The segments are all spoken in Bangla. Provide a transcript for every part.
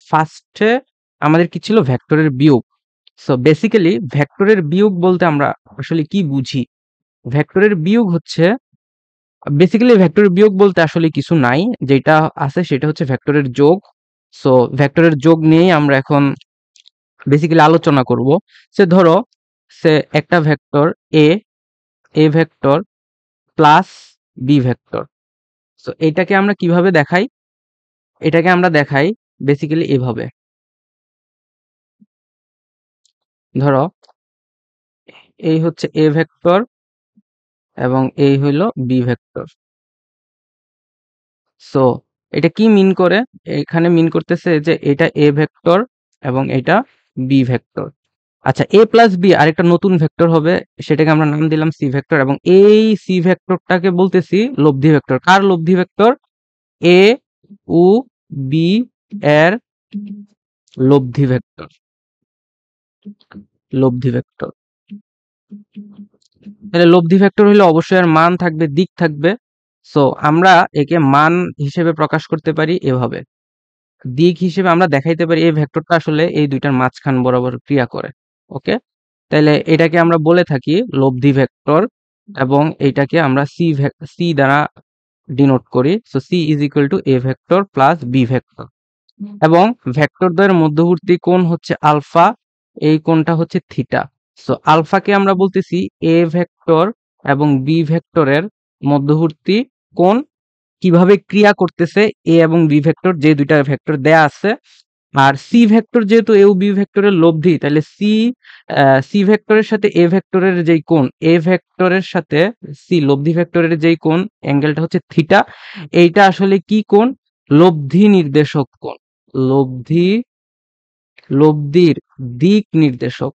ফার্স্টে আমাদের কি ছিল, ভেক্টরের বিয়োগ। সো বেসিক্যালি ভেক্টরের বিয়োগ বলতে আমরা আসলে কি বুঝি? ভেক্টরের বিয়োগ হচ্ছে বেসিক্যালি ভেক্টরের বিয়োগ বলতে আসলে কিছু নাই, যেটা আছে সেটা হচ্ছে ভেক্টরের যোগ। সো ভেক্টরের যোগ নিয়েই আমরা এখন বেসিক্যালি আলোচনা করব। সে ধরো সে একটা vector A vector plus B vector. So এটাকে আমরা কিভাবে দেখাই? এটাকে আমরা দেখাই বেসিক্যালি এভাবে। ধরো এই হচ্ছে এ ভেক্টর এবং এই হইল বি ভেক্টর। সো এটা কি মিন করে? এখানে মিন করতেছে যে এটা এ ভেক্টর এবং এটা বি ভেক্টর। আচ্ছা, এ প্লাস বি আরেকটা নতুন ভেক্টর হবে, সেটাকে আমরা নাম দিলাম সি ভেক্টর, এবং এই সি ভেক্টরটাকে বলতেছি লব্ধি ভেক্টর। কার লব্ধি ভেক্টর? এ ও বি এর লব্ধি ভেক্টর। লব্ধি ভেক্টর, তাহলে লব্ধি ভেক্টর হলে অবশ্যই এর মান থাকবে, দিক থাকবে। সো আমরা একে মান হিসেবে প্রকাশ করতে পারি এভাবে। দিক হিসেবে আমরা দেখাইতে পারি এই ভেক্টরটা আসলে এই দুইটার মাঝখান বরাবর ক্রিয়া করে। ওকে, তাহলে এটাকে আমরা বলে থাকি লব্ধি ভেক্টর, এবং এটাকে আমরা সি দ্বারা ডিনোট করি। So C is equal to A vector plus B vector, এবং ভেক্টর দ্বয়ের মধ্যবর্তী কোণ হচ্ছে আলফা, এই কোণটা হচ্ছে থিটা। সো আলফাকে আমরা বলতেছি এ ভেক্টর এবং বি ভেক্টরের মধ্যবর্তী কোণ কিভাবে ক্রিয়া করতেছে এ এবং বি ভেক্টর, যে দুইটা ভেক্টর দেয়া আছে। আর সি ভেক্টর যেহেতু এ ও বি ভেক্টরের লব্ধি, তাহলে সি ভেক্টরের সাথে এ ভেক্টরের যেই কোণ, এ ভেক্টরের সাথে সি লব্ধি ভেক্টরের যেই কোণ অ্যাঙ্গেলটা হচ্ছে থিটা, এইটা আসলে কি কোণ? লব্ধি নির্দেশক কোণ। লব্ধির দিক নির্দেশক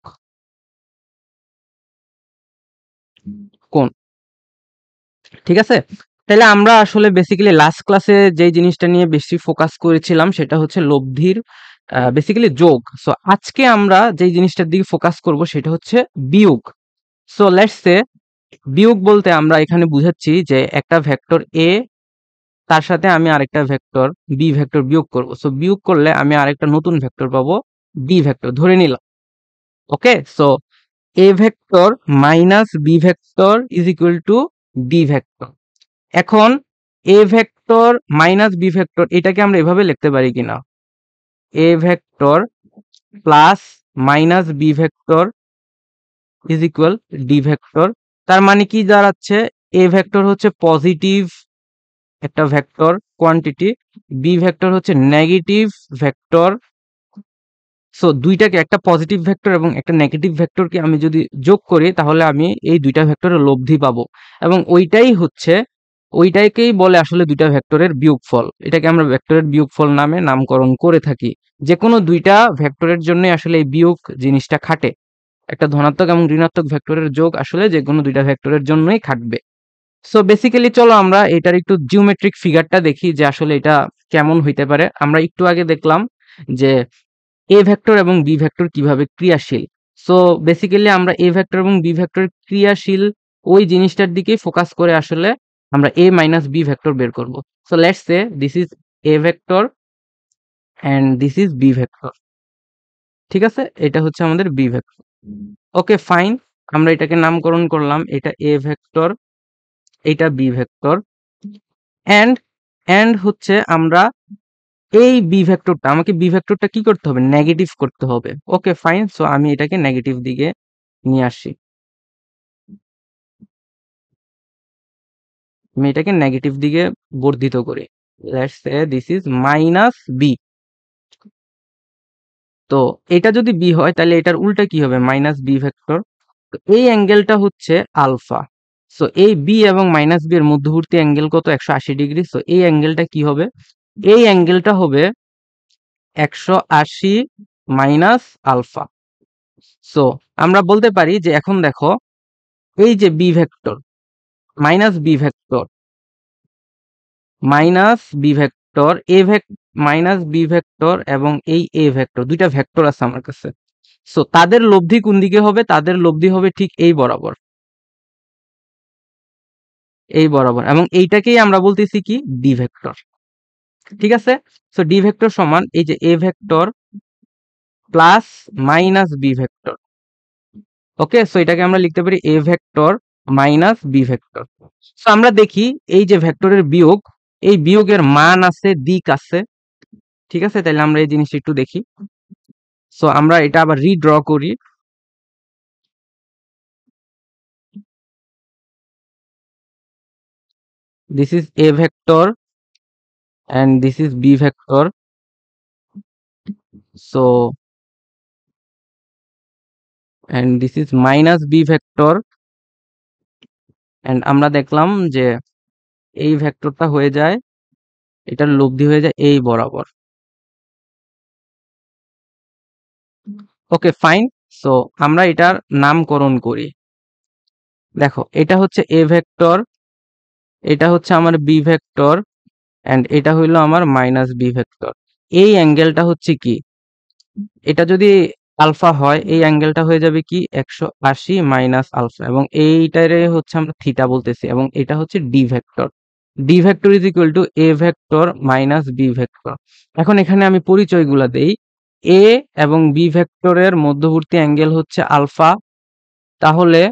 কোণ। ঠিক আছে, তাহলে আমরা আসলে বেসিক্যালি লাস্ট ক্লাসে যে জিনিসটা নিয়ে বেশি ফোকাস করেছিলাম সেটা হচ্ছে লব্ধির বেসিক্যালি যোগ। সো আজকে আমরা যে জিনিসটার দিকে ফোকাস করব সেটা হচ্ছে বিয়োগ। সো লেটস সে বিয়োগ বলতে আমরা এখানে বুঝাচ্ছি যে একটা ভেক্টর এ, তার সাথে আমি আরেকটা ভেক্টর বি ভেক্টর বিয়োগ করব। সো বিয়োগ করলে আমি আরেকটা নতুন ভেক্টর পাবো, বি ভেক্টর ধরে নিলাম। Okay, so A vector minus B vector is equal to B vector. এখন A vector minus B vector এটাকে আমরা এভাবে লিখতে পারি কিনা? A vector plus minus B vector is equal D vector. তার মানে কি দাঁড়াচ্ছে? এ ভেক্টর হচ্ছে পজিটিভ একটা ভেক্টর কোয়ান্টিটি, বি ভেক্টর হচ্ছে নেগেটিভ ভেক্টর। সো দুইটাকে, একটা পজিটিভ ভেক্টর এবং একটা নেগেটিভ ভেক্টরকে আমি যদি যোগ করি তাহলে আমি এই দুইটা ভেক্টরের লব্ধি পাবো, এবং ওইটাকেই বলে আসলে দুইটা ভেক্টরের বিয়োগফল। এটাকে আমরা ভেক্টরের বিয়োগফল নামে নামকরণ করে থাকি। যে কোনো দুইটা ভেক্টরের জন্য আসলে এই বিয়োগ জিনিসটা খাটে। একটা ধনাত্মক এবং ঋণাত্মক ভেক্টরের যোগ আসলে যে কোনো দুইটা ভেক্টরের জন্যই খাটবে। সো বেসিক্যালি চলো আমরা এটার একটু জিওমেট্রিক ফিগারটা দেখি যে আসলে এটা কেমন হইতে পারে। আমরা একটু আগে দেখলাম যে এ ভেক্টর এবং বি ভেক্টর কিভাবে ক্রিয়াশীল। সো বেসিক্যালি আমরা এ ভেক্টর এবং বি ভেক্টর ক্রিয়াশীল ওই জিনিসটার দিকে ফোকাস করে আসলে আমরা এ মাইনাস বি ভেক্টর বের করব। So let's say this is A vector and this is B vector. ঠিক আছে, এটা হচ্ছে আমাদের বি ভেক্টর। ওকে ফাইন, আমরা এটাকে নামকরণ করলাম, এটা এ ভেক্টর, এটা বি ভেক্টর, অ্যান্ড হচ্ছে আমরা এই বি ভেক্টরটা, আমাকে বি ভেক্টরটা কি করতে হবে? নেগেটিভ করতে হবে। ওকে ফাইন, সো আমি এটাকে নেগেটিভ দিকে নিয়ে আসি। আমি এটাকে নেগেটিভ দিকে বর্ধিত করি। Let's say this is minus B. তো এটা যদি বি হয় তাহলে এটার উল্টা কি হবে? Minus B vector. তো এই অ্যাঙ্গেলটা হচ্ছে আলফা। সো এই বি এবং মাইনাস বি এর মধ্যবর্তী অ্যাঙ্গেল কত? 180 ডিগ্রি। সো এই অ্যাঙ্গেলটা কি হবে? এই অ্যাঙ্গেলটা হবে 180 মাইনাস আলফা। সো আমরা বলতে পারি যে এখন দেখো এই যে B vector minus B vector minus B vector minus B vector এবং এই এ ভেক্টর, দুইটা ভেক্টর আছে আমার কাছে। সো তাদের লব্ধি কোন দিকে হবে? তাদের লব্ধি হবে ঠিক এই বরাবর, এই বরাবর, এবং এইটাকেই আমরা বলতেছি কি? D vector. ঠিক আছে? সো ডি ভেক্টর সমান এই যে A vector plus minus B vector. Okay, so এটাকে আমরা লিখতে পারি A vector minus B vector. So আমরা দেখি এই যে ভেক্টরের বিয়োগ, এই বিয়োগের মান আছে, দিক আছে। ঠিক আছে, তাহলে আমরা এই জিনিসটা একটু দেখি। সো আমরা এটা আবার রিড্র করি। This is A vector and this is b vector. So and this is minus b vector, and আমরা দেখলাম যে এই ভেক্টরটা হয়ে যায়, এটার লব্ধি হয়ে যায় এই বরাবর। Okay fine. সো আমরা এটার নামকরণ করি। দেখো এটা হচ্ছে এ ভেক্টর, এটা হচ্ছে আমার বি ভেক্টর, এন্ড এটা হইলো আমার মাইনাস বি ভেক্টর। এই অ্যাঙ্গেলটা হচ্ছে কি, এটা যদি আলফা হয় এই অ্যাঙ্গেলটা হয়ে যাবে কি 180 মাইনাস আলফা, এবং এইটারে হচ্ছে আমরা থিটা বলতেছি, এবং এটা হচ্ছে D vector. D vector is equal to A vector minus B vector. এখন এখানে আমি পরিচয়গুলা দেই। এ এবং বি ভেক্টরের মধ্যবর্তী অ্যাঙ্গেল হচ্ছে আলফা, তাহলে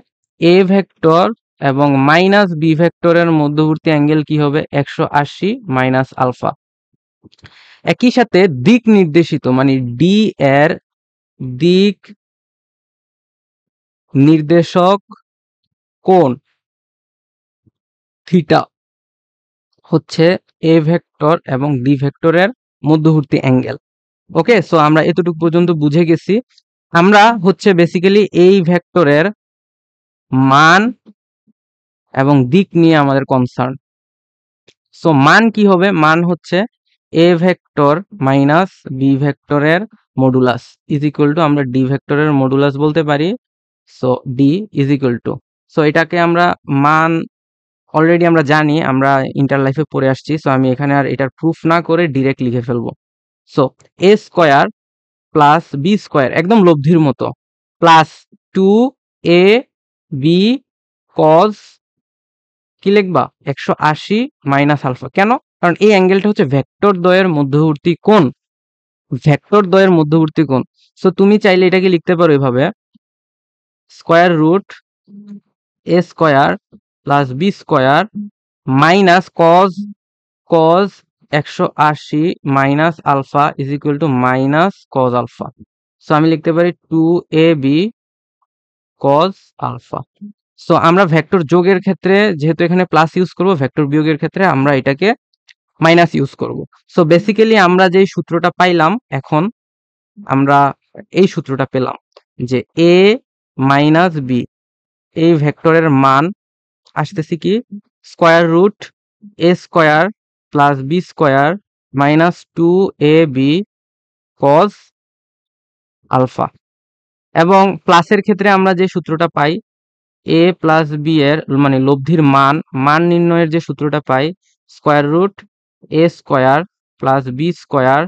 এ ভেক্টর এবং মাইনাস বি ভেক্টরের মধ্যবর্তী অ্যাঙ্গেল কি হবে 180 মাইনাস আলফা। একই সাথে দিক নির্দেশিত মানে ডি এর দিক নির্দেশক কোণ থিটা হচ্ছে এ ভেক্টর এবং ডি ভেক্টরের মধ্যবর্তী অ্যাঙ্গেল। ওকে, সো আমরা এতটুকু পর্যন্ত বুঝে গেছি। আমরা হচ্ছে বেসিক্যালি এই ভেক্টরের মান এবং দিক নিয়ে আমাদের কনসার্ন। সো মান কি হবে, মান হচ্ছে এ ভেক্টর মাইনাস বি ভেক্টরের মডুলাস ইজ ইকুয়াল টু, আমরা ডি ভেক্টরের মডুলাস বলতে পারি। So D is equal two, so এটাকে আমরা মান অলরেডি আমরা জানি, আমরা ইন্টার লাইফে পড়ে আসছি। সো আমি এখানে আর এটার প্রুফ না করে ডিরেক্ট লিখে ফেলবো। সো এ স্কোয়ার প্লাস বি স্কোয়ার একদম লব্ধির মতো, প্লাস 2 এ বি কজ কি লিখবা 180 মাইনাস আলফা। কেন? কারণ এই অ্যাঙ্গেলটা হচ্ছে ভেক্টর দ্বয়ের মধ্যবর্তী কোণ, ভেক্টর দ্বয়ের মধ্যবর্তী কোণ। সো তুমি চাইলে এটাকে লিখতে পারো এভাবে, square root A square plus B square minus cos 180 minus alpha is equal to minus cos alpha. So আমি লিখতে পারি 2ab কজ আলফা। সো আমরা ভেক্টর যোগের ক্ষেত্রে যেহেতু এখানে প্লাস ইউজ করব, ভেক্টর বিয়োগের ক্ষেত্রে আমরা এটাকে মাইনাস ইউজ করব। সো বেসিক্যালি আমরা যেই সূত্রটা পাইলাম, এখন আমরা এই সূত্রটা পেলাম যে এ মাইনাস বি এই ভেক্টরের মান আসতেছি কি square root A square plus B square minus 2ab cos alpha. এবং প্লাসের ক্ষেত্রে আমরা যে সূত্রটা পাই এ প্লাস বি এর মানে লব্ধির মান নির্ণয়ের যে সূত্রটা পাই square root A square plus B square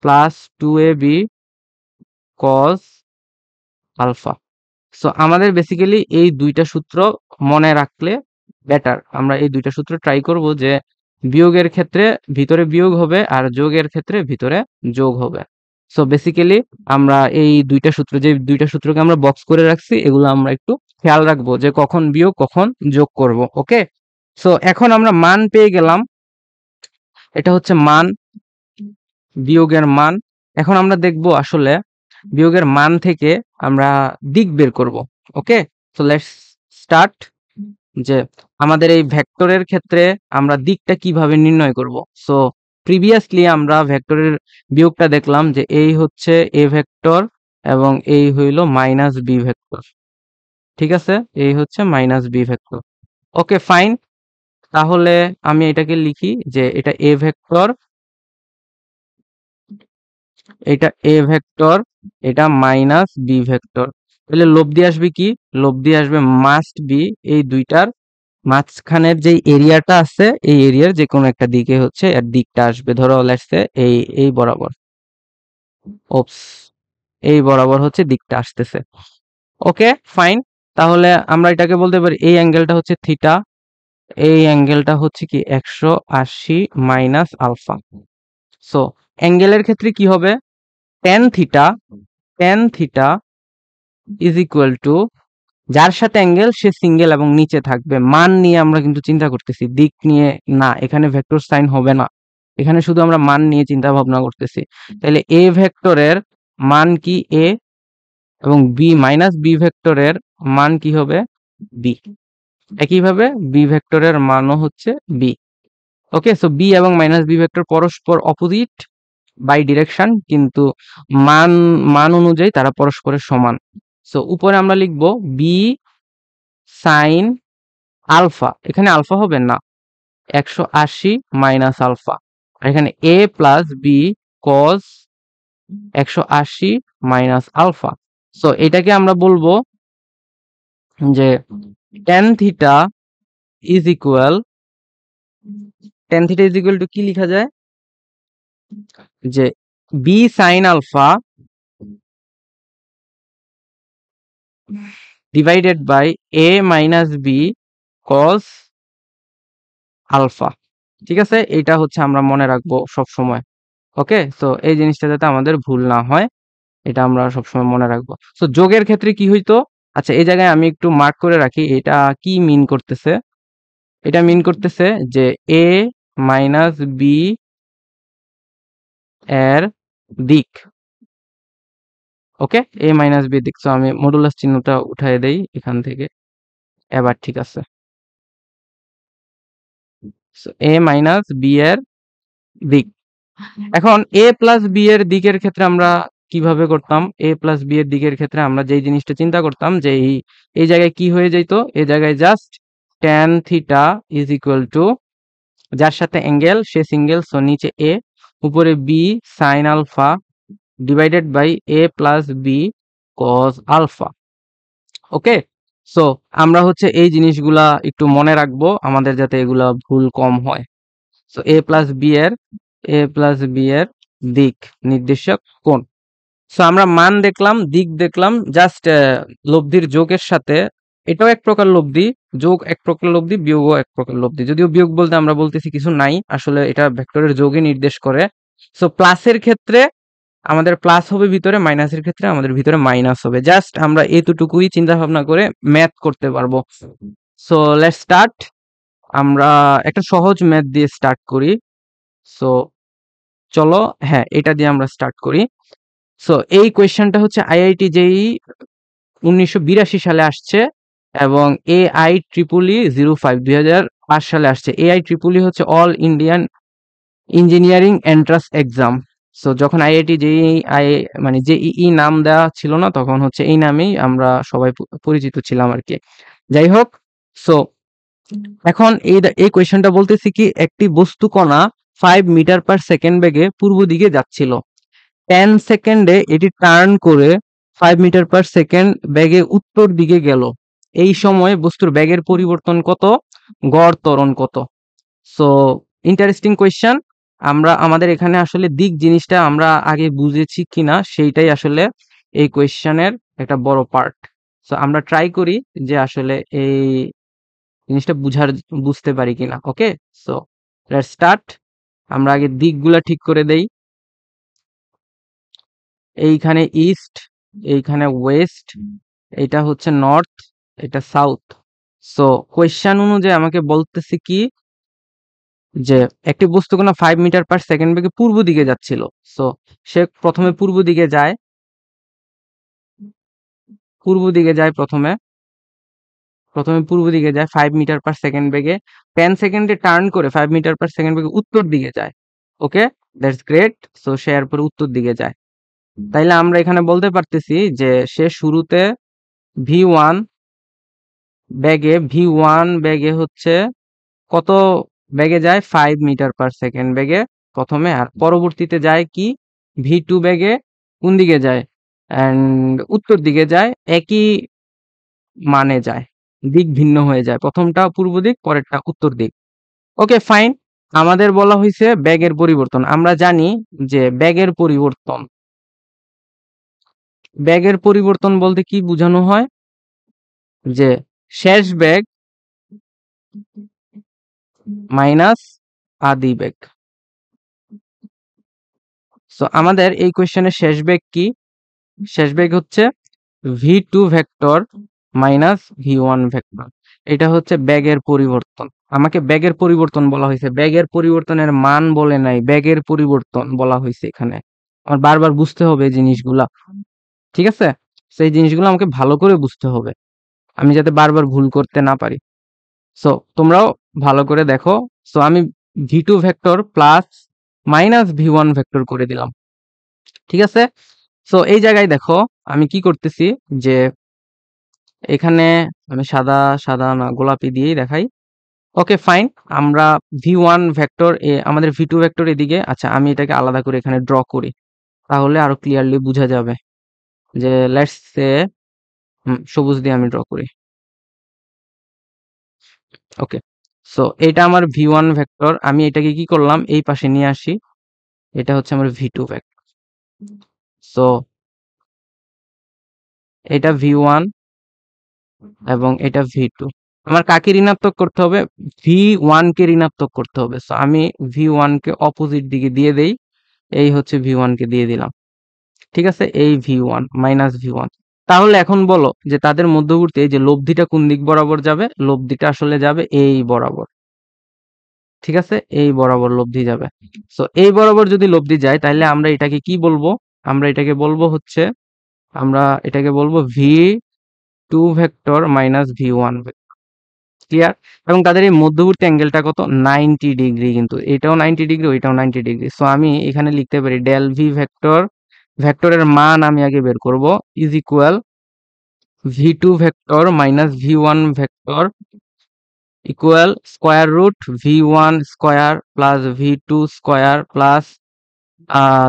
plus 2ab cos alpha. So আমাদের বেসিক্যালি এই দুইটা সূত্র মনে রাখলে বেটার। আমরা এই দুইটা সূত্র ট্রাই করব যে বিয়োগের ক্ষেত্রে ভিতরে বিয়োগ হবে আর যোগের ক্ষেত্রে ভিতরে যোগ হবে। সো বেসিক্যালি আমরা এই দুইটা সূত্র, যে দুইটা সূত্রকে আমরা বক্স করে রাখছি, এগুলো আমরা একটু খেয়াল রাখবো যে কখন বিয়োগ কখন যোগ করব। ওকে, সো এখন আমরা মান পেয়ে গেলাম, এটা হচ্ছে মান, বিয়োগের মান। এখন আমরা দেখব আসলে বিয়োগের মান থেকে আমরা দিক বের করব। ওকে, সো লেটস স্টার্ট। যে আমাদের এই ভেক্টরের ক্ষেত্রে আমরা দিকটা কিভাবে নির্ণয় করব। সো প্রিভিয়াসলি আমরা ভেক্টরের বিয়োগটা দেখলাম যে এই হচ্ছে এ ভেক্টর এবং এই হইল মাইনাস বি ভেক্টর। ঠিক আছে, এই হচ্ছে minus B vector. Okay fine, তাহলে আমি এটাকে লিখি যে এটা এ ভেক্টর, এটা এ ভেক্টর, এটা মাইনাস বি ভেক্টর। তাহলে লব্ধি আসবে কি, লব্ধি আসবে মাস্ট বি এই দুইটার মাঝখানের যে এরিয়াটা আছে এই এরিয়ার যে কোনো একটা দিকে হচ্ছে এর দিকটা আসবে। ধরো লেটস সে এই বরাবর, ওপস, এই বরাবর হচ্ছে দিকটা আসতেছে। ওকে ফাইন, তাহলে আমরা এটাকে বলতে পারি এই অ্যাঙ্গেলটা হচ্ছে থিটা, এই অ্যাঙ্গেলটা হচ্ছে কি 180 মাইনাস আলফা। সো অ্যাঙ্গেলের ক্ষেত্রে কি হবে, tan theta is equal to, যার সাথে অ্যাঙ্গেল সে সিঙ্গেল এবং নিচে থাকবে। মান নিয়ে আমরা কিন্তু চিন্তা করতেছি, দিক নিয়ে না। এখানে ভেক্টর সাইন হবে না, এখানে শুধু আমরা মান নিয়ে চিন্তা ভাবনা করতেছি। তাহলে এ ভেক্টরের মান কি এ, এবং বি মাইনাস বি ভেক্টরের মান কি হবে বি। একইভাবে বি ভেক্টরের মানও হচ্ছে বি। ওকে, সো বি এবং মাইনাস বি ভেক্টর পরস্পর অপোজিট বাই ডিরেকশন, কিন্তু মান মান অনুযায়ী তারা পরস্পরের সমান। সো উপরে আমরা লিখব বি সাইন আলফা, এখানে আলফা হবে না, 180 মাইনাস আলফা। আর এখানে A plus B cos 180 minus alpha. So এটাকে আমরা বলবো যে tan theta is equal, to কি লেখা যায়, যে B sine alpha divided by A minus B cos alpha. ঠিক আছে, এটা হচ্ছে আমরা মনে রাখবো সব সময়। ওকে, সো এই জিনিসটা যাতে আমাদের ভুল না হয়, এটা আমরা সবসময় মনে রাখবো। সো যোগের ক্ষেত্রে কি হইতো, আচ্ছা এই জায়গায় আমি একটু মার্ক করে রাখি, এটা কি মিন করতেছে। এটা মিন করতেছে যে এ মাইনাস বি এর দিক। ওকে, এ মাইনাস বি দিক। সো আমি মডুলাস চিহ্নটা উঠাই দেই এখান থেকে, এবার ঠিক আছে। সো এ মাইনাস বি এর দিক। এখন এ প্লাস বি এর দিকের ক্ষেত্রে আমরা কিভাবে করতাম, এ প্লাস বি এর দিকের ক্ষেত্রে আমরা যেই জিনিসটা চিন্তা করতাম যে এই জায়গায় কি হয়ে যেত, এই জায়গায় just tan theta is equal to, যার সাথে অ্যাঙ্গেল সে সিঙ্গেল, সো নিচে এ, উপরে B sine alpha divided by A plus B cos alpha. Okay, so আমরা হচ্ছে এই জিনিসগুলা একটু মনে রাখবো আমাদের, যাতে এগুলা ভুল কম হয়। সো এ প্লাস বি এর দিক নির্দেশক কোণ। সো আমরা মান দেখলাম, দিক দেখলাম, জাস্ট লব্ধির যোগের সাথে, এটাও এক প্রকার লব্ধি, যোগ এক প্রকার লব্ধি, বিয়োগও এক প্রকার লব্ধি। যদিও বিয়োগ বলতে আমরা বলতেছি কিছু নাই, আসলে এটা ভেক্টরের যোগে নির্দেশ করে। সো প্লাসের ক্ষেত্রে আমাদের প্লাস হবে ভিতরে, মাইনাসের ক্ষেত্রে আমাদের ভিতরে মাইনাস হবে। জাস্ট আমরা এতটুকুই চিন্তা ভাবনা করে ম্যাথ করতে পারবো। So let's start. আমরা একটা সহজ ম্যাথ দিয়ে স্টার্ট করি। সো চলো, হ্যাঁ এটা দিয়ে আমরা স্টার্ট করি। সো এই কোয়েশ্চেনটা হচ্ছে আইআইটি জেই 1982 সালে আসছে, এবং এআই ট্রিপলি 05 2005 সালে আসছে। এআই ট্রিপলি হচ্ছে all Indian engineering entrance exam. So যখন আইআইটি জেই মানে জেইই নাম দেওয়া ছিল না, তখন হচ্ছে এই নামেই আমরা সবাই পরিচিত ছিলাম আর কি। যাই হোক, সো এখন এই কোয়েশ্চেনটা বলতেছি কি, একটি বস্তু কণা 5 মিটার পার সেকেন্ড বেগে পূর্ব দিকে যাচ্ছিল। 10 সেকেন্ডে এটি টার্ন করে 5 মিটার পার সেকেন্ড বেগে উত্তর দিকে গেল। এই সময় বস্তুর বেগের পরিবর্তন কত, গড় ত্বরণ কত। So interesting question. আমরা আমাদের এখানে আসলে দিক জিনিসটা আমরা আগে বুঝেছি কিনা সেইটাই আসলে এই কোয়েশ্চেনের একটা বড় পার্ট। সো আমরা ট্রাই করি যে আসলে এই জিনিসটা বুঝতে পারি কিনা। ওকে, সো লেটস স্টার্ট। আমরা আগে দিকগুলা ঠিক করে দেই। এইখানে ইস্ট, এইখানে ওয়েস্ট, এটা হচ্ছে নর্থ, এটা সাউথ। সো কোয়েশ্চেন অনুযায়ী আমাকে বলতেছে কি, যে একটি বস্তু কোনো 5 মিটার পার সেকেন্ড বেগে পূর্ব দিকে যাচ্ছিল। সো সে প্রথমে পূর্ব দিকে যায়, প্রথমে পূর্ব দিকে যায় 5 মিটার পার সেকেন্ড বেগে, 10 সেকেন্ডে টার্ন করে 5 মিটার পার সেকেন্ড বেগে উত্তর দিকে যায়। ওকে, দ্যাটস গ্রেট। সো সে এরপরে উত্তর দিকে যায়। তাইলে আমরা এখানে বলতে পারতেছি যে সে শুরুতে ভি ওয়ান ব্যাগে হচ্ছে কত ব্যাগে যায়, 5 মিটার পার সেকেন্ড ব্যাগে প্রথমে, আর পরবর্তীতে যায় কি ভি2 ব্যাগে কোন দিকে যায়, অ্যান্ড উত্তর দিকে যায়, একই মানে যায়, দিক ভিন্ন হয়ে যায়, প্রথমটা পূর্ব দিক, পরেরটা উত্তর দিক। ওকে ফাইন, আমাদের বলা হয়েছে ব্যাগের পরিবর্তন। আমরা জানি যে ব্যাগের পরিবর্তন বলতে কি বোঝানো হয়, যে শেষ ব্যাগ মাইনাস আদি বেগ। সো আমাদের এই কোয়েশ্চেনের শেষ বেগ কি? শেষ বেগ হচ্ছে v2 vector minus v1 vector. এটা হচ্ছে ব্যাগের পরিবর্তন। আমাকে ব্যাগের পরিবর্তন বলা হয়েছে, ব্যাগের পরিবর্তনের মান বলে নাই, ব্যাগের পরিবর্তন বলা হয়েছে এখানে। আমার বারবার বুঝতে হবে এই জিনিসগুলা, ঠিক আছে? সেই জিনিসগুলো আমাকে ভালো করে বুঝতে হবে, আমি যাতে বারবার ভুল করতে না পারি। সো তোমরাও ভালো করে দেখো। সো আমি v2 vector plus minus v1 vector করে দিলাম, ঠিক আছে? সো এই জায়গায় দেখো আমি কি করতেছি, যে এখানে আমি সাদা সাদা না গোলাপি দিয়েই দেখাই। ওকে ফাইন, আমরা v1 ভেক্টর আমাদের v2 ভেক্টর এদিকে, আচ্ছা আমি এটাকে আলাদা করে এখানে ড্র করি, তাহলে আরো ক্লিয়ারলি বোঝা যাবে। যে লেটস সে সবুজ দিয়ে আমি ড্র করি। ওকে, সো এটা আমার v1 ভেক্টর, আমি এটাকে কি করলাম এই পাশে নিয়ে আসি, এটা হচ্ছে আমার v2 ভেক্টর। সো এটা v1 এবং এটা v2। আমার কাকে ঋণাত্মক করতে হবে? v1 কে ঋণাত্মক করতে হবে। সো আমি v1 কে অপোজিট দিকে দিয়ে দেই, এই হচ্ছে v1 কে দিয়ে দিলাম, ঠিক আছে? এই v1 মাইনাস v1। তাহলে এখন বলো যে তাদের মধ্যবর্তী এই যে লব্ধিটা কোন দিক বরাবর যাবে? লব্ধিটা আসলে যাবে এই বরাবর, ঠিক আছে? এই বরাবর লব্ধি যাবে। সো এই বরাবর যদি লব্ধি যায় তাহলে আমরা এটাকে কি বলবো? আমরা এটাকে বলবো হচ্ছে, আমরা এটাকে বলবো v2 vector minus v1 vector. Clear? এবং তাদের এই মধ্যবর্তী অ্যাঙ্গেলটা কত? 90 ডিগ্রি, কিন্তু এটাও 90 ডিগ্রি, ওইটাও 90 ডিগ্রি। সো আমি এখানে লিখতে পারি ডেল ভি ভেক্টর, ভেক্টরের মান আমি আগে বের করব, is equal v2 vector minus v1 vector equal square root v1 square plus v2 square plus,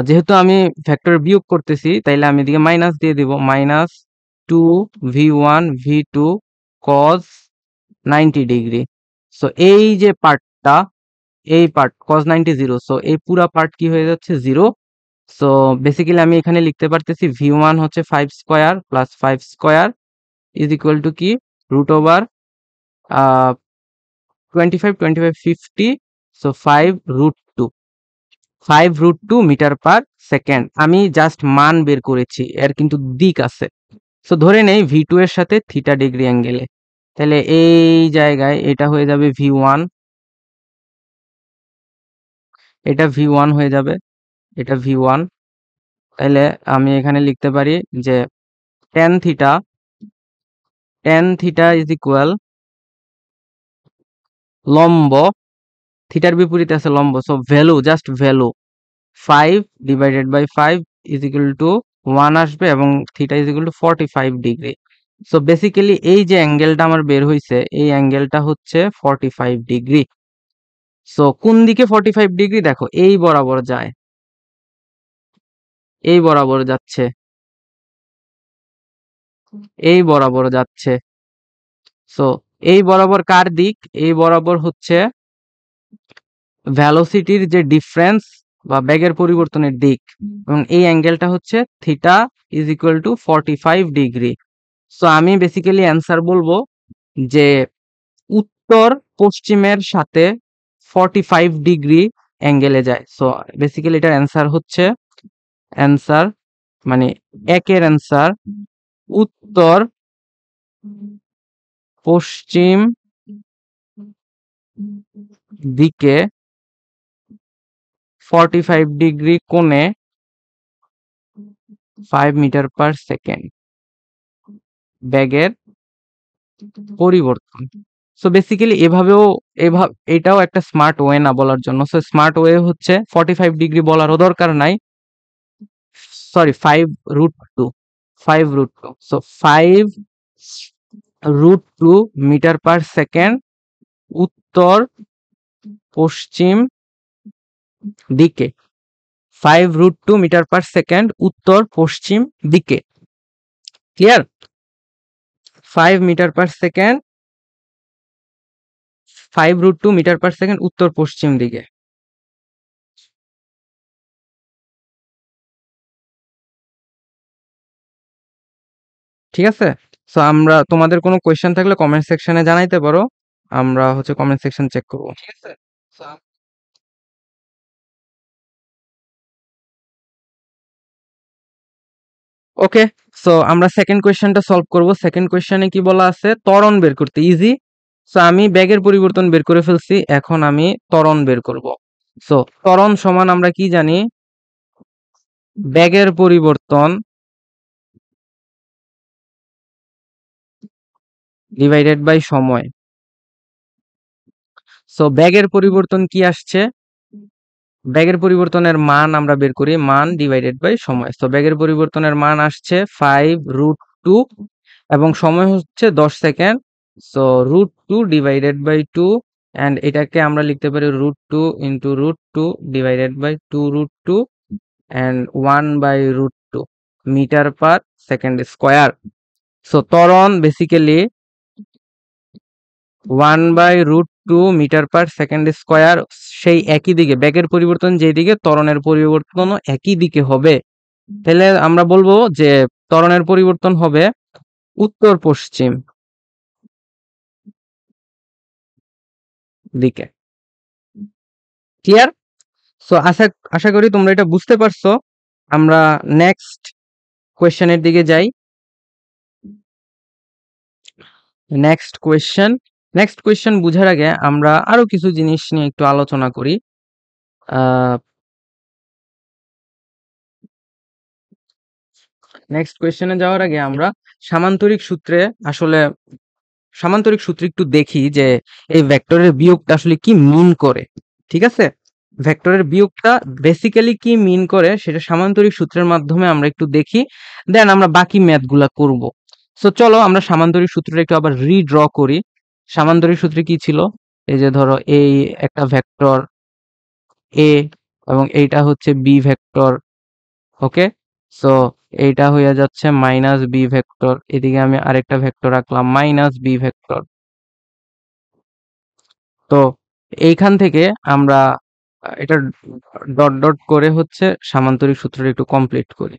যেহেতু আমি ভেক্টর বিয়োগ করতেছি তাইলে আমি এদিকে মাইনাস দিয়ে দিব, minus 2v1 v2 cos 90 degree. So এই যে পার্টটা, এই পার্ট cos 90 0, সো এই পুরা পার্ট কি হয়ে যাচ্ছে? 0। সো বেসিক্যালি আমি এখানে লিখতে পারতেছি v1 হচ্ছে 5 square plus 5 square is equal to কি? Root over 25 25 50, so 5 root 2, 5 root 2 metre per second. আমি জাস্ট মান বের করেছি, এর কিন্তু দিক আছে। সো ধরে নেই v2 এর সাথে থিটা ডিগ্রি অ্যাঙ্গেলে, তাহলে এই জায়গায় এটা হয়ে যাবে v1, এটা v1 হয়ে যাবে, এটা v1। তাহলে আমি এখানে লিখতে পারি যে tan theta, tan theta is equal লম্ব, থিটার বিপরীতে আছে লম্ব, so value, just value 5 divided by 5 is equal to 1 আসবে, এবং theta is equal to 45 degree. So basically এই যে অ্যাঙ্গেলটা আমার বের হইছে, এই অ্যাঙ্গেলটা হচ্ছে 45 ডিগ্রি। সো কোন দিকে 45 ডিগ্রি? দেখো এই বরাবর যায়, এই বরাবর যাচ্ছে, এই বরাবর যাচ্ছে। সো এই বরাবর কার দিক? এই বরাবর হচ্ছে ভ্যালোসিটির যে ডিফারেন্স বা বেগের পরিবর্তনের দিক, এবং এই অ্যাঙ্গেলটা হচ্ছে theta is equal to 45 degree. So আমি বেসিক্যালি অ্যান্সার বলবো যে উত্তর পশ্চিমের সাথে 45 ডিগ্রি অ্যাঙ্গেলে যায়। সো বেসিক্যালি এটার অ্যান্সার হচ্ছে, অ্যান্সার মানে একের অ্যান্সার উত্তর পশ্চিম দিকে 45 ডিগ্রি কোণে 5 মিটার পার সেকেন্ড বেগের পরিবর্তন। সো বেসিক্যালি এভাবেও, এটাও একটা স্মার্ট ওয়ে না বলার জন্য। সো স্মার্ট ওয়ে হচ্ছে 45 ডিগ্রি বলারও দরকার নাই, sorry 5 root 2, 5 root 2, so 5 root 2 metre per second উত্তর পশ্চিম দিকে, 5 রুট 2 মিটার পার সেকেন্ড উত্তর পশ্চিম দিকে। Clear? 5 metre per second, 5 root 2 metre per second উত্তর পশ্চিম দিকে। ঠিক আছে? সো আমরা, তোমাদের কোনো কোয়েশ্চেন থাকলে কমেন্ট সেকশনে জানাইতে পারো। আমরা হচ্ছে কমেন্ট সেকশন চেক করবো, ঠিক আছে? ওকে, সো আমরা সেকেন্ড কোয়েশ্চেনটা সলভ করব। সেকেন্ড কোয়েশ্চেনে কি বলা আছে, ত্বরণ বের করতে, ইজি। সো আমি ব্যাগের পরিবর্তন বের করে ফেলছি, এখন আমি ত্বরণ বের করব। সো ত্বরণ সমান আমরা কি জানি, ব্যাগের পরিবর্তন ডিভাইডেড বাই সময়। সো ব্যাগের পরিবর্তন কি আসছে, ব্যাগের পরিবর্তনের মান আমরা বের করি, মান ডিভাইডেড বাই সময়। সো ব্যাগের পরিবর্তনের মান আসছে 5√2 এবং সময় হচ্ছে 10 second. So √2 divided by 2, and এটাকে আমরা লিখতে পারি √2 into √2 divided by 2√2 and 1/√2 metre per second square. So ত্বরণ basically 1/√2 metre per second square. সেই একই দিকে ব্যাগের পরিবর্তন যেদিকে, ত্বরণের পরিবর্তনও একই দিকে হবে। তাহলে আমরা বলবো যে ত্বরণের পরিবর্তন হবে উত্তর পশ্চিম দিকে। ক্লিয়ার? সো আশা আশা করি তোমরা এটা বুঝতে পারছো। আমরা নেক্সট কোয়েশ্চেনের দিকে যাই। নেক্সট কোয়েশ্চেন বুঝার আগে আমরা আরো কিছু জিনিস নিয়ে একটু আলোচনা করি। নেক্সট কোয়েশ্চেনে যাওয়ার আগে আমরা সামান্তরিক সূত্রে আসলে সামান্তরিক সূত্র একটু দেখি যে এই ভেক্টরের বিয়োগটা আসলে কি মিন করে। ঠিক আছে, ভেক্টরের বিয়োগটা বেসিক্যালি কি মিন করে সেটা সামান্তরিক সূত্রের মাধ্যমে আমরা একটু দেখি, দেন আমরা বাকি ম্যাথগুলা করব। সো চলো আমরা সামান্তরিক সূত্রটা একটু আবার রিড্র করি। সামান্তরিক সূত্রে কি ছিল, এই যে ধরো এই একটা ভেক্টর এ এবং এইটা হচ্ছে বি ভেক্টর। ওকে, সো এইটা হয়ে যাচ্ছে মাইনাস বি ভেক্টর, এদিকে আমি আরেকটা ভেক্টর রাখলাম মাইনাস বি ভেক্টর। তো এইখান থেকে আমরা এটা ডট ডট করে হচ্ছে সামান্তরিক সূত্রটা একটু কমপ্লিট করি।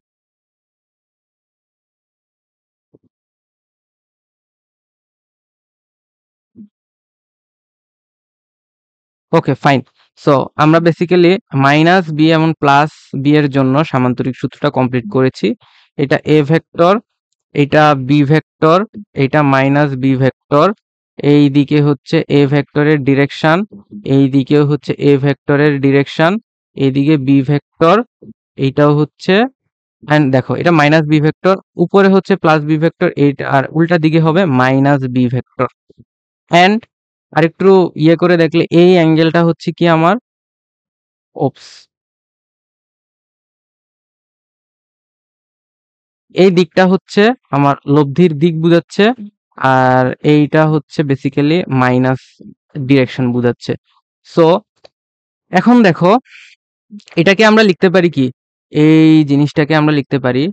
Okay fine. সো আমরা বেসিক্যালি মাইনাস বি এবং প্লাস বি এর জন্য সামান্তরিক সূত্রটা কমপ্লিট করেছি। এটা এ ভেক্টর, এটা বি ভেক্টর, এটা মাইনাস বি ভেক্টর, এই দিকে হচ্ছে এ ভেক্টরের ডিরেকশন, এই দিকেও হচ্ছে এ ভেক্টরের ডিরেকশন, এইদিকে বি ভেক্টর, এইটাও হচ্ছে, এন্ড দেখো এটা মাইনাস বি ভেক্টর, উপরে হচ্ছে প্লাস বি ভেক্টর, এইটা আর উল্টা দিকে হবে মাইনাস বি ভেক্টর। এন্ড আরেকটু ইয়ে করে দেখলে এই অ্যাঙ্গেলটা হচ্ছে কি আমার, ওপস, এই দিকটা হচ্ছে আমার লব্ধির দিক বুঝাচ্ছে, আর এইটা হচ্ছে বেসিক্যালি মাইনাস ডিরেকশন বুঝাচ্ছে। সো এখন দেখো এটাকে আমরা লিখতে পারি কি, এই জিনিসটাকে আমরা লিখতে পারি,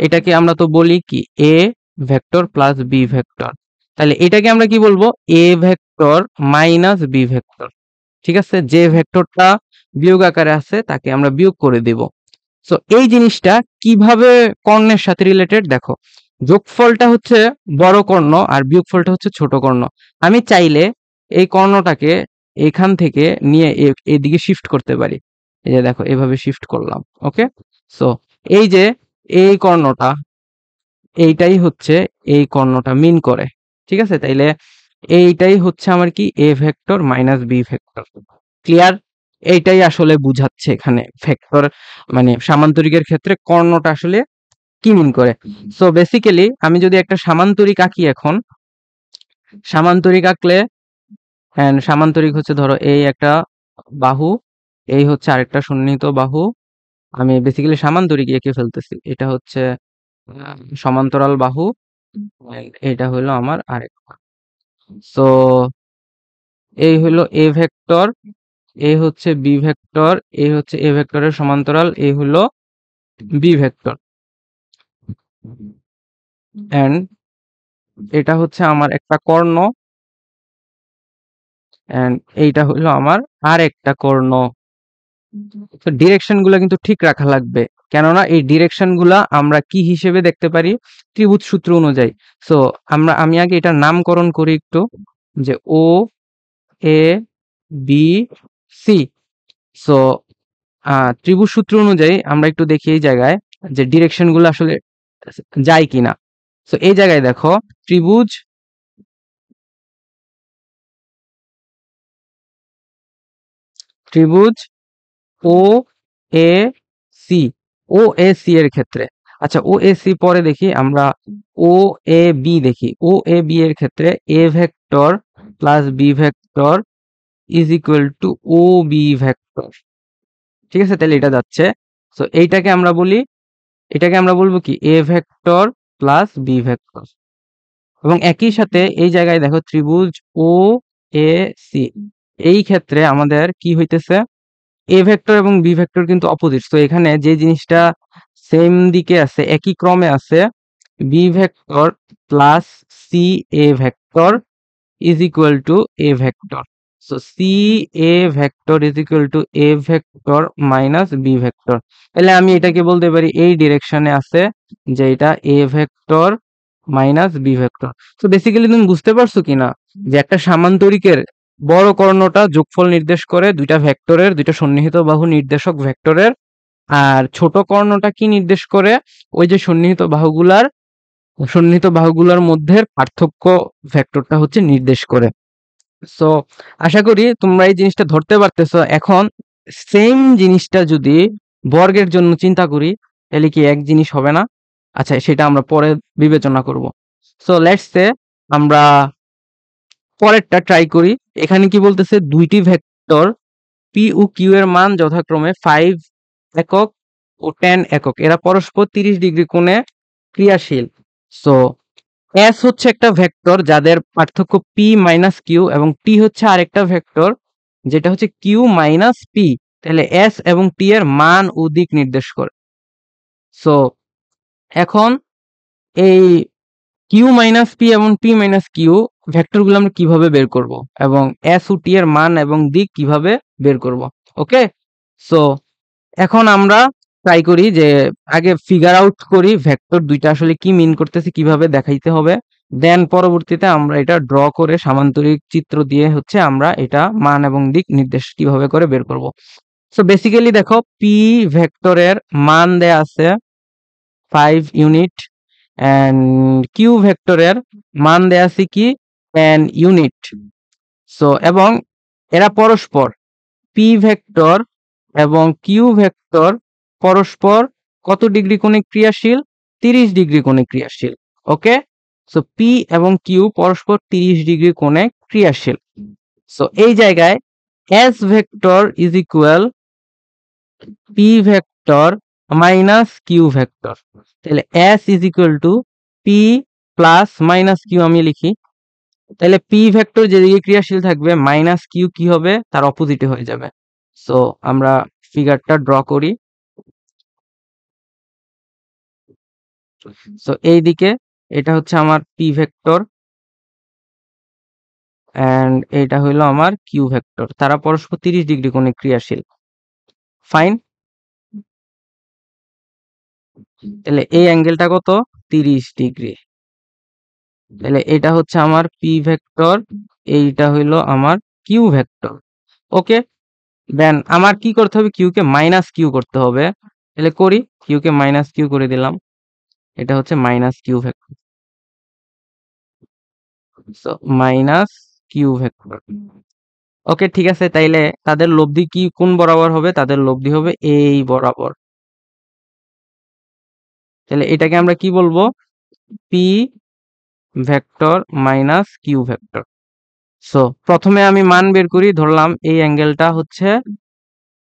এটাকে আমরা তো বলি কি A vector plus B vector, তাহলে এটাকে আমরা কি বলবো, A vector minus B vector. ঠিক আছে, যে ভেক্টরটা বিয়োগ আকারে আছে তাকে আমরা বিয়োগ করে দেব। সো এই জিনিসটা কিভাবে কর্ণের সাথে রিলেটেড দেখো, যোগফলটা হচ্ছে বড় কর্ণ আর বিয়োগফলটা হচ্ছে ছোট কর্ণ। আমি চাইলে এই কর্ণটাকে এখান থেকে নিয়ে এদিকে শিফট করতে পারি, এই যে দেখো এভাবে শিফট করলাম। ওকে, সো এই যে এই কর্ণটা, এইটাই হচ্ছে এই কর্ণটা মিন করে। ঠিক আছে, তাইলে এইটাই হচ্ছে আমার কি A vector minus B vector. Clear? এইটাই আসলে বুঝাচ্ছে এখানে ভেক্টর মানে সামান্তরিকের ক্ষেত্রে কর্ণটা আসলে কি মিন করে। সো বেসিক্যালি আমি যদি একটা সামান্তরিক আঁকি এখন, সামান্তরিক আঁকলে, and সামান্তরিক হচ্ছে ধরো এই একটা বাহু, এই হচ্ছে আরেকটা সন্নিহিত বাহু, আমি বেসিক্যালি সামান্তরিক এঁকে ফেলতেছি, এটা হচ্ছে সমান্তরাল বাহু, and এটা হলো আমার আরেকটা। সো এই হলো এ ভেক্টর, এ হচ্ছে বি ভেক্টর, এ হচ্ছে এ ভেক্টরের সমান্তরাল, এ হলো বি ভেক্টর, এন্ড এটা হচ্ছে আমার একটা কর্ণ, এন্ড এইটা হলো আমার আর একটা কর্ণ। তো ডিরেকশন গুলা কিন্তু ঠিক রাখা লাগবে, কেননা এই ডিরেকশন গুলা আমরা কি হিসেবে দেখতে পারি, ত্রিভুজ সূত্র অনুযায়ী। সো আমি আগে এটার নামকরণ করি একটু। যে ও এ বি সি। সো ত্রিভুজ সূত্র অনুযায়ী আমরা একটু দেখি এই জায়গায় যে ডিরেকশন গুলো আসলে যায় কিনা। সো এই জায়গায় দেখো ত্রিভুজ ত্রিভুজ ও A C, O A C এর ক্ষেত্রে, আচ্ছা ও এ সি পরে দেখি আমরা, ও এ বি দেখি। ও এ বি এর ক্ষেত্রে A vector plus B vector is equal to O B vector. ঠিক আছে, তাহলে এটা যাচ্ছে। সো এটাকে আমরা বলবো কি A vector plus B vector. এবং একই সাথে এই জায়গায় দেখো ত্রিভুজ ও এ সি, এই ক্ষেত্রে আমাদের কি হইতেছে, এ ভেক্টর এবং বি ভেক্টর কিন্তু অপোজিট। তো এখানে যে জিনিসটা সেম দিকে আছে, একই ক্রমে আছে, B vector plus C A vector is equal to a vector. So c a vector is equal to a vector minus b vector. তাহলে আমি এটাকে বলতে পারি এই ডিরেকশনে আছে যে এটা a vector minus b vector. তো বেসিক্যালি তুমি বুঝতে পারছো কিনা যে একটা সামান্তরিকের বড় কর্ণটা যোগফল নির্দেশ করে দুইটা ভেক্টরের, দুইটা সন্নিহিত বাহু নির্দেশক ভেক্টরের, আর ছোট কর্ণটা কি নির্দেশ করে, ওই যে সন্নিহিত বাহুগুলোর মধ্যে পার্থক্য ভেক্টরটা হচ্ছে নির্দেশ করে। সো আশা করি তোমরা এই জিনিসটা ধরতে পারতেছো। এখন সেম জিনিসটা যদি বর্গের জন্য চিন্তা করি তাহলে কি এক জিনিস হবে না? আচ্ছা সেটা আমরা পরে বিবেচনা করব। সো লেটস সে আমরা পরেরটা ট্রাই করি। এখানে কি বলতেছে, দুইটি ভেক্টর পি ও কিউ এর মান যথাক্রমে 5 একক ও 10 একক, এরা পরস্পর 30 ডিগ্রি কোণে ক্রিয়াশীল। সো এস হচ্ছে একটা ভেক্টর যাদের পার্থক্য পি মাইনাস কিউ, এবং টি হচ্ছে আরেকটা ভেক্টর যেটা হচ্ছে কিউ মাইনাস পি। তাহলে এস এবং টি এর মান ও দিক নির্দেশ করে। সো এখন এই কিউ মাইনাস পি এবং পি মাইনাস কিউ ভেক্টরগুলো আমরা কিভাবে বের করব, এবং এস ও টি এর মান এবং দিক কিভাবে বের করব। ওকে, সো এখন আমরা ট্রাই করি যে আগে ফিগার আউট করি ভেক্টর দুইটা আসলে কি মিন করতেছে, কিভাবে দেখাইতে হবে, দেন পরবর্তীতে আমরা এটা ড্র করে সামান্তরিক চিত্র দিয়ে হচ্ছে আমরা এটা মান এবং দিক নির্দেশ কিভাবে করে বের করব। সো বেসিক্যালি দেখো পি ভেক্টরের মান দেয়া আছে 5 ইউনিট, এন্ড কিউ ভেক্টরের মান দেয়া আছে কি 10 ইউনিট। সো এবং এরা পরস্পর পি ভেক্টর এবং কিউ ভেক্টর পরস্পর কত ডিগ্রি কোণে ক্রিয়াশীল, 30 ডিগ্রি কোণে ক্রিয়াশীল। ওকে, সো পি এবং কিউ পরস্পর 30 ডিগ্রি কোণে ক্রিয়াশীল। সো এই জায়গায় S vector is equal P vector minus Q vector. তাহলে S is equal to P plus minus Q আমি লিখি। তাহলে পি ভেক্টর যেদিকে ক্রিয়াশীল থাকবে মাইনাস কিউ কি হবে, তার অপোজিটে হয়ে যাবে। সো আমরা ফিগারটা ড্র করি। সো এইদিকে এটা হচ্ছে আমার পি ভেক্টর এন্ড এটা হইলো আমার কিউ ভেক্টর, তারা পরস্পর 30 ডিগ্রি কোণে ক্রিয়াশীল। ফাইন, তাহলে এই অ্যাঙ্গেলটা কত, 30 ডিগ্রি। তাহলে এটা হচ্ছে আমার পি ভেক্টর, এইটা হইলো আমার কিউ ভেক্টর। ওকে, দেন আমার কি করতে হবে, কিউ কে মাইনাস কিউ করতে হবে। তাহলে করি, কিউ কে মাইনাস কিউ করে দিলাম, এটা হচ্ছে minus Q vector. So minus Q vector. Okay ঠিক আছে, তাইলে তাদের লব্ধি কি কোন বরাবর হবে, তাদের লব্ধি হবে এই বরাবর। তাহলে এটাকে আমরা কি বলবো, P vector minus Q vector. So প্রথমে আমি মান বের করি, ধরলাম এই অ্যাঙ্গেলটা হচ্ছে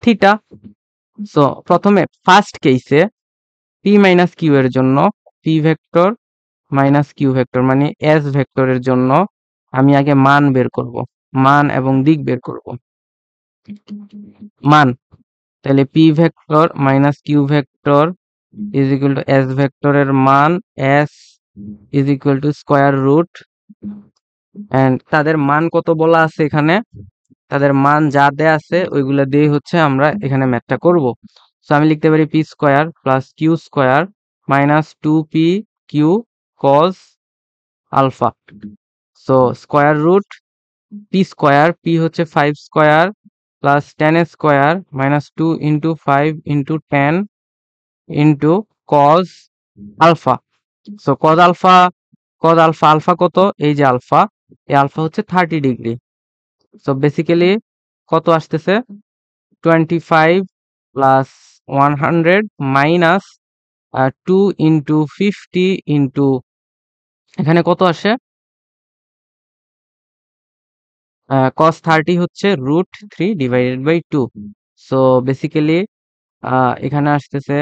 থিটা। সো প্রথমে ফার্স্ট কেসে পি মাইনাস কিউ এর জন্য P vector minus Q vector মানে এস ভেক্টরের জন্য আমি আগে মান বের করব, মান এবং দিক বের করব। মান, তাহলে P vector minus Q vector is equal to S ভেক্টরের মান, S is equal to square root, and তাদের মান কত বলা আছে এখানে, তাদের মান যা দেয়া আছে ওইগুলা দিয়ে হচ্ছে আমরা এখানে ম্যাথটা করব। সো আমি লিখতে পারি P square plus Q square minus 2p Q cos alpha. So square root P square, P হচ্ছে 5 square plus 10 square minus 2 into 5 into 10 into cos alpha. So cos alpha, alpha কত? এই যে আলফা, এই আলফা হচ্ছে 30 ডিগ্রি। সো বেসিক্যালি কত আসতেছে? 25 প্লাস 100 মাইনাস 2 ইন্টু 50 ইন্টু এখানে কত আসে? cos 30 হচ্ছে √3 ডিভাইডেড বাই 2। সো বেসিক্যালি এখানে আসতেছে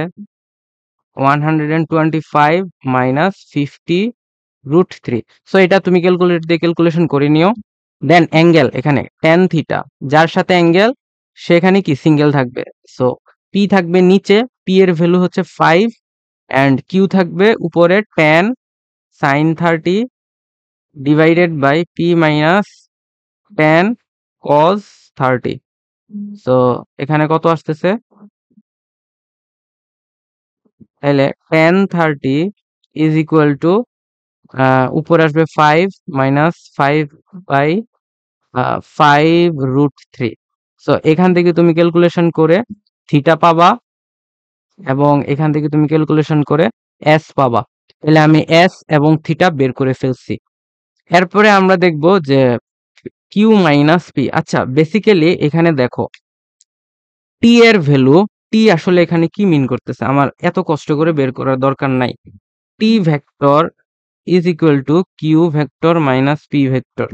125 মাইনাস 50 √3। সো এটা তুমি ক্যালকুলেটর দিয়ে ক্যালকুলেশন করে নিও। দেন অ্যাঙ্গেল এখানে tan থিটা, যার সাথে অ্যাঙ্গেল সেখানে কি সিঙ্গেল থাকবে। সো পি থাকবে নিচে, পি এর ভ্যালু হচ্ছে 5 অ্যান্ড কিউ থাকবে উপরে tan sin 30 divided by P minus tan cos 30। So এখানে কত আসতেছে? তাহলে tan 30 ইজ ইকুয়াল টু উপরে আসবে 5 মাইনাস 5 বাই 5√3। সো এখান থেকে তুমি ক্যালকুলেশন করে থিটা পাবা এবং এখান থেকে তুমি ক্যালকুলেশন করে এস পাবা। তাহলে আমি এস এবং থিটা বের করে ফেলছি। এরপরে আমরা দেখব যে কিউ মাইনাস পি। আচ্ছা, বেসিক্যালি এখানে দেখো টি এর ভ্যালু, টি আসলে এখানে কি মিন করতেছে আমার এত কষ্ট করে বের করার দরকার নাই। T vector is equal to Q vector minus P vector.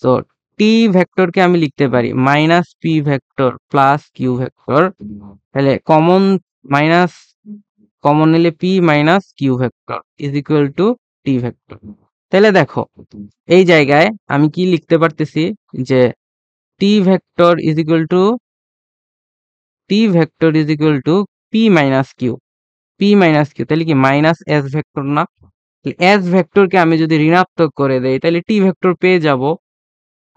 So T ভেক্টরকে আমি লিখতে পারি minus P vector plus Q vector. তাহলে মাইনাস কমন নিলে P minus Q vector is equal to T vector. তাহলে দেখো এই জায়গায় আমি কি লিখতে পারতেছি যে T vector is equal to P minus Q, তাহলে কি মাইনাস এস ভেক্টর না? এস ভেক্টরকে আমি যদি ঋণাত্মক করে দেই তাহলে টি ভেক্টর পেয়ে যাব।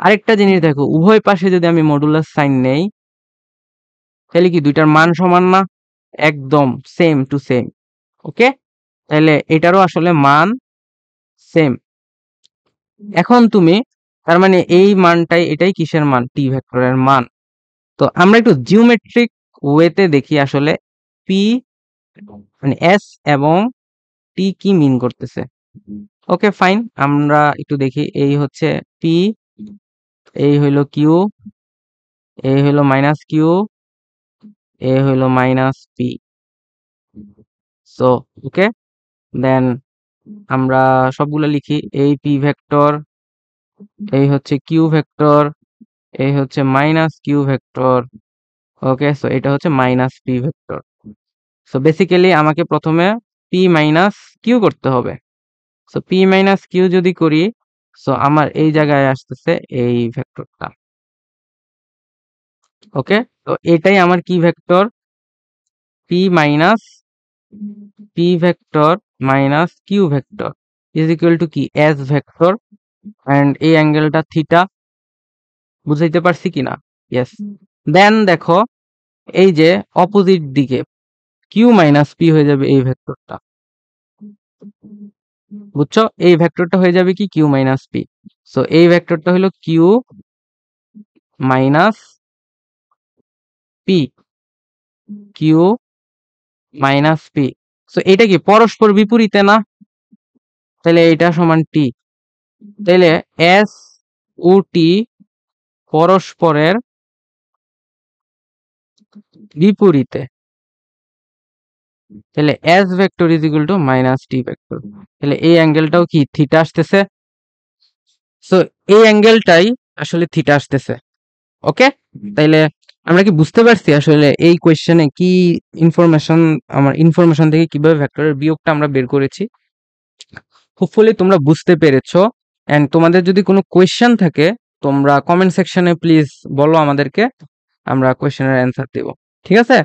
আরেকটা জিনিস দেখো, উভয় পাশে যদি আমি মডুলাস সাইন নেই তাহলে কি দুইটার মান সমান না? একদম সেম টু সেম। ওকে, তাহলে এটারও আসলে মান সেম। এখন তুমি তার মানে এই মানটাই, এটাই কিসের মান? টি ভেক্টরের মান। তো আমরা একটু জিওমেট্রিক ওয়েতে দেখি আসলে পি মানে এস এবং টি কি মিন করতেছে। ওকে ফাইন, আমরা একটু দেখি। এই হচ্ছে পি, এই হইলো কিউ, এই হইলো মাইনাস কিউ, এই হইলো মাইনাস পি। সো ওকে, দেন আমরা সবগুলো লিখি। এই পি ভেক্টর, এই হচ্ছে কিউ ভেক্টর, এই হচ্ছে minus Q vector. Okay, so এটা হচ্ছে minus P vector. So basically আমাকে প্রথমে পি মাইনাস কিউ করতে হবে। সো পি মাইনাস কিউ যদি করি, সো আমার এই জায়গায় আসতেছে এই ভেক্টরটা। ওকে, তো এটাই আমার কি ভেক্টর? P vector minus Q vector is equal to কি? এস ভেক্টর অ্যান্ড এই অ্যাঙ্গেলটা থিটা। বুঝাইতে পারছি কিনা? ইয়েস। দেন দেখো এই যে অপোজিট দিকে কিউ মাইনাস পি হয়ে যাবে এই ভেক্টরটা। বুঝছো? এই ভেক্টরটা হয়ে যাবে কি? Q minus P. সো এই ভেক্টরটা হলো Q minus P, Q minus P. So এটা কি পরস্পর বিপরীতে না? তাহলে এটা সমান টি। তাহলে এস ও টি পরস্পরের বিপরীতে। তাহলে S vector is equal to minus T vector. তাহলে এই অ্যাঙ্গেলটাও কি থিটা আসতেছে। সো এই অ্যাঙ্গেলটাই আসলে থিটা আসতেছে। ওকে, তাইলে আমরা কি বুঝতে পারছি আসলে এই কোয়েশ্চেনে কি ইনফরমেশন, আমার ইনফরমেশন থেকে কিভাবে ভেক্টরের বিয়োগটা আমরা বের করেছি। হোপফুলি তোমরা বুঝতে পেরেছো। এন্ড তোমাদের যদি কোনো কোয়েশ্চেন থাকে তোমরা কমেন্ট সেকশনে প্লিজ বলো আমাদেরকে, আমরা কোয়েশ্চেনের অ্যান্সার দেব। ঠিক আছে?